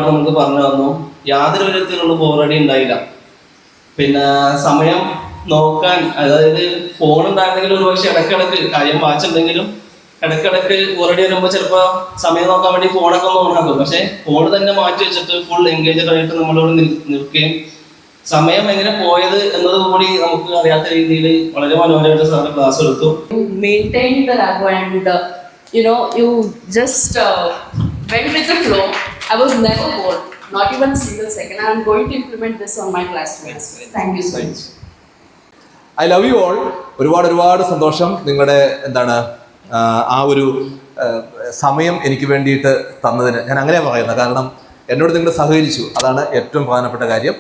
നമുക്ക് പറഞ്ഞു തന്നു. യാതൊരു വിധത്തിലുള്ള ബോറടി ഉണ്ടായില്ല. പിന്നെ സമയം നോക്കാൻ, അതായത് ഫോൺ ഉണ്ടായിരുന്നെങ്കിലും ഒരു പക്ഷെ ഇടക്കിടക്ക് കാര്യം വാച്ചുണ്ടെങ്കിലും ഇടക്കിടക്ക് ബോറടി വരുമ്പോൾ ചിലപ്പോൾ സമയം നോക്കാൻ വേണ്ടി ഫോണൊക്കെ ഒന്ന് ഓണാക്കും. പക്ഷെ ഫോൺ തന്നെ മാറ്റി വെച്ചിട്ട് ഫുൾ എൻഗേജഡ് ആയിട്ട് നമ്മളോട് നിൽക്കുകയും സമയം എങ്ങനെ പോയത് എന്നത് കൂടി നമുക്ക് അറിയാത്ത രീതിയിൽ വളരെ മനോഹരമായിട്ട് സാറ് ക്ലാസ് എടുത്തു. Maintain the rapport and you just went with the flow. I was never bored, not even a single second. I am going to implement this on my classmates. Thank you so much. I love you all. ഒരുപാട് സന്തോഷം നിങ്ങളുടെ ആ ഒരു സമയം എനിക്ക് വേണ്ടിയിട്ട് തന്നതിന്. ഞാൻ അങ്ങനെയാണ് പറയുന്നത്. കാരണം എന്നോട് നിങ്ങൾ സഹകരിച്ചു, അതാണ് ഏറ്റവും പ്രധാനപ്പെട്ട കാര്യം.